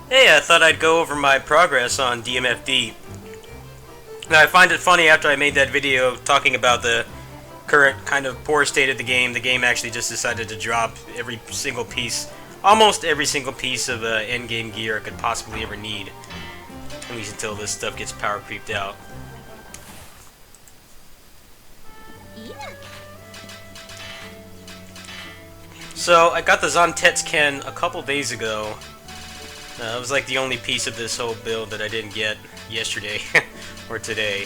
Hey, I thought I'd go over my progress on DMFD. Now, I find it funny after I made that video talking about the current kind of poor state of the game actually just decided to drop every single piece, almost every single piece of endgame gear I could possibly ever need. At least until this stuff gets power creeped out. So, I got the Zantetsuken a couple days ago. It was like the only piece of this whole build that I didn't get yesterday, or today.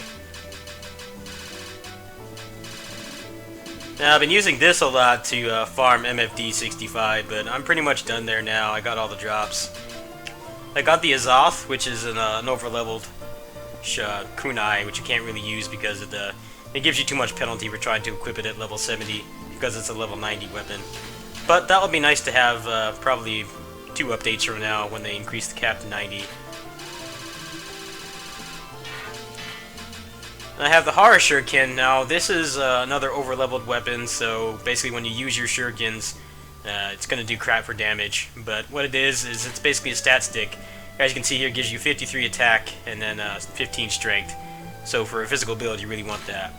Now, I've been using this a lot to farm MFD 65, but I'm pretty much done there now. I got all the drops. I got the Azoth, which is an overleveled kunai, which you can't really use because it gives you too much penalty for trying to equip it at level 70, because it's a level 90 weapon. But that would be nice to have probably 2 updates from now when they increase the cap to 90. I have the Hara Shuriken. Now, this is another overleveled weapon, so basically when you use your Shurikens, it's going to do crap for damage. But what it is it's basically a stat stick. As you can see here, it gives you 53 attack and then 15 strength. So for a physical build, you really want that.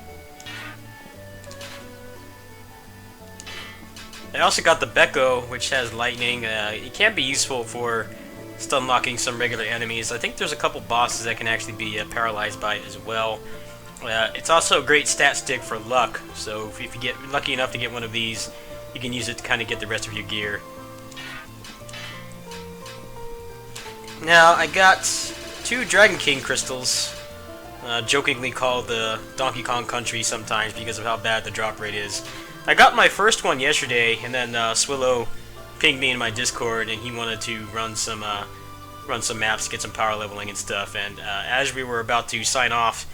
I also got the Beko, which has lightning. It can be useful for stun locking some regular enemies. I think there's a couple bosses that can actually be paralyzed by it as well. It's also a great stat stick for luck, so if you get lucky enough to get one of these, you can use it to kind of get the rest of your gear. Now, I got 2 Dragon King crystals, jokingly called the Donkey Kong Country sometimes because of how bad the drop rate is. I got my first one yesterday, and then Swillow pinged me in my Discord, and he wanted to run some maps, get some power leveling and stuff. And as we were about to sign off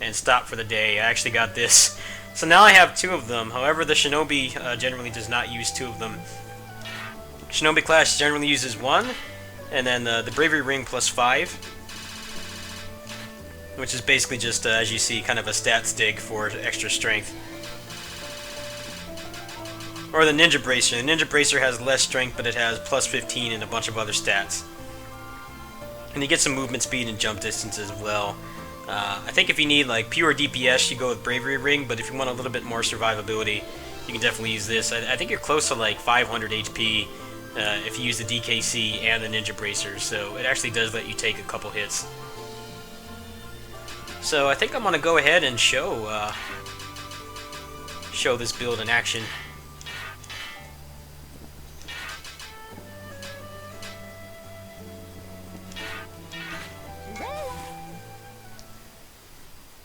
and stop for the day, I actually got this. So now I have 2 of them. However, the Shinobi generally does not use 2 of them. Shinobi class generally uses 1, and then the Bravery Ring plus 5, which is basically just, as you see, kind of a stat stick for extra strength. Or the Ninja Bracer. The Ninja Bracer has less strength, but it has plus 15 and a bunch of other stats. And you get some movement speed and jump distance as well. I think if you need like pure DPS, you go with Bravery Ring, but if you want a little bit more survivability, you can definitely use this. I think you're close to like 500 HP if you use the DKC and the Ninja Bracer, so it actually does let you take a couple hits. So I think I'm going to go ahead and show this build in action.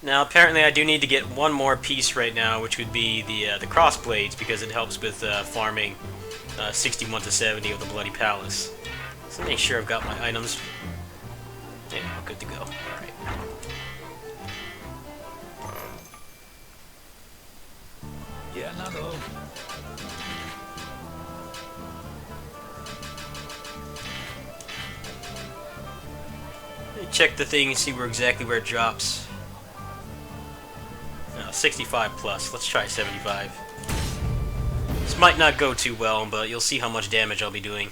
Now, apparently I do need to get one more piece right now, which would be the crossblades, because it helps with farming 61 to 70 of the Bloody Palace. So make sure I've got my items. Yeah, good to go. Alright. Yeah, no. Check the thing and see exactly where it drops. 65 plus. Let's try 75. This might not go too well, but you'll see how much damage I'll be doing.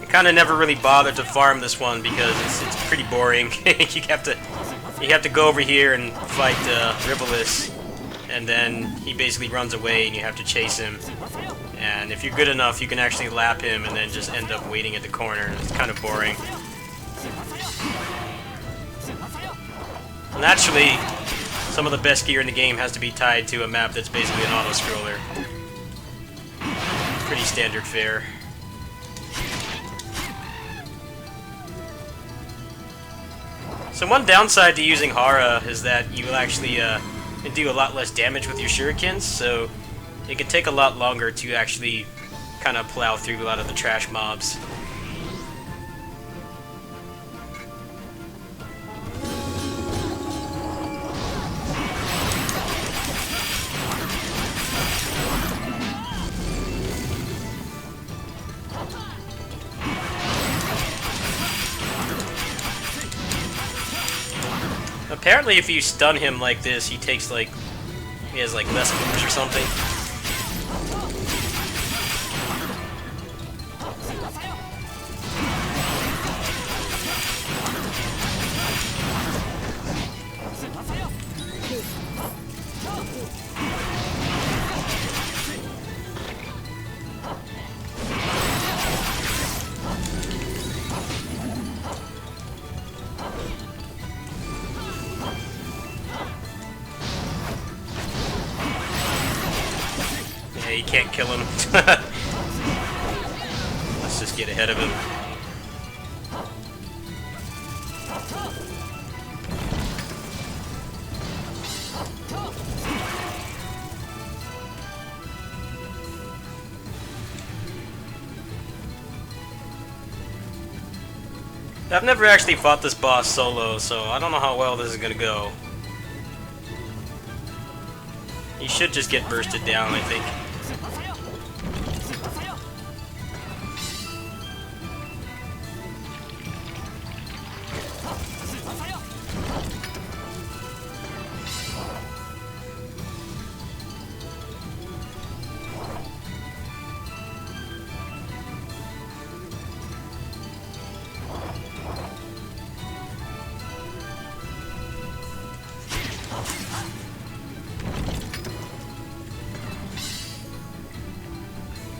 I kind of never really bothered to farm this one because it's pretty boring. you have to go over here and fight Rivalis. And then he basically runs away and you have to chase him. And if you're good enough, you can actually lap him and then just end up waiting at the corner. It's kind of boring. And actually, some of the best gear in the game has to be tied to a map that's basically an auto-scroller. Pretty standard fare. So one downside to using Hara is that you will actually do a lot less damage with your shurikens, so it can take a lot longer to actually kind of plow through a lot of the trash mobs. Apparently if you stun him like this, he takes like... he has like less moves or something. Yeah, you can't kill him. Let's just get ahead of him. I've never actually fought this boss solo, so I don't know how well this is gonna go. He should just get bursted down, I think.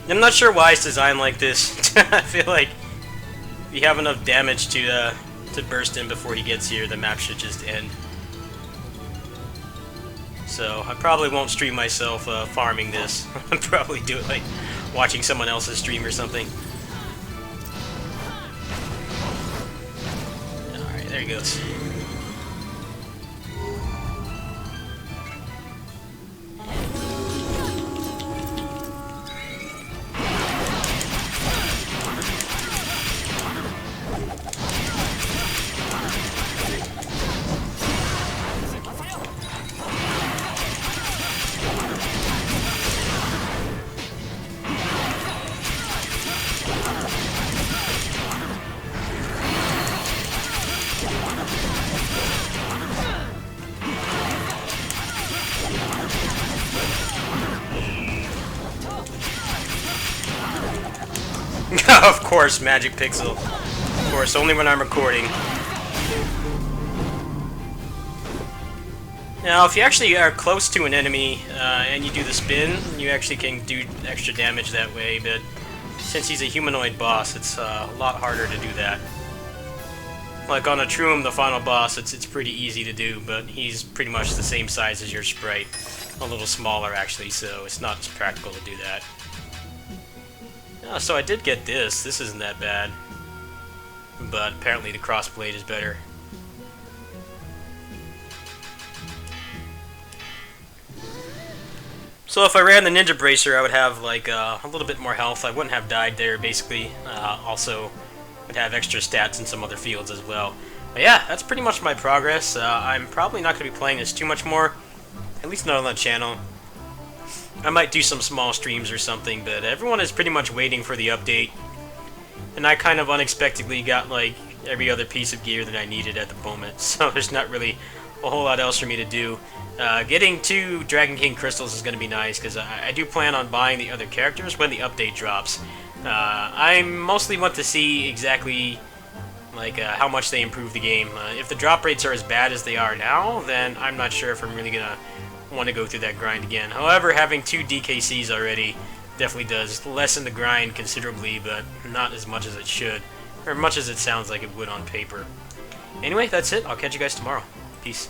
I'm not sure why it's designed like this. I feel like if you have enough damage to burst him before he gets here, the map should just end. So I probably won't stream myself farming this. I'll probably do it like watching someone else's stream or something. Alright, there he goes. Of course, Magic Pixel. Of course, only when I'm recording. Now, if you actually are close to an enemy and you do the spin, you actually can do extra damage that way, but since he's a humanoid boss, it's a lot harder to do that. Like on a Troom, the final boss, it's pretty easy to do, but he's pretty much the same size as your sprite. A little smaller, actually, so it's not as practical to do that. Oh, so I did get this. This isn't that bad. But apparently the crossblade is better. So if I ran the Ninja Bracer, I would have like a little bit more health. I wouldn't have died there, basically. Also, would have extra stats in some other fields as well. But yeah, that's pretty much my progress. I'm probably not going to be playing this too much more. At least not on the channel. I might do some small streams or something, but everyone is pretty much waiting for the update. And I kind of unexpectedly got like every other piece of gear that I needed at the moment, so there's not really a whole lot else for me to do. Getting 2 Dragon King crystals is going to be nice, because I do plan on buying the other characters when the update drops. I mostly want to see exactly like how much they improve the game. If the drop rates are as bad as they are now, then I'm not sure if I'm really going to want to go through that grind again. However, having 2 DKCs already definitely does lessen the grind considerably, but not as much as it should, or much as it sounds like it would on paper. Anyway, that's it. I'll catch you guys tomorrow. Peace.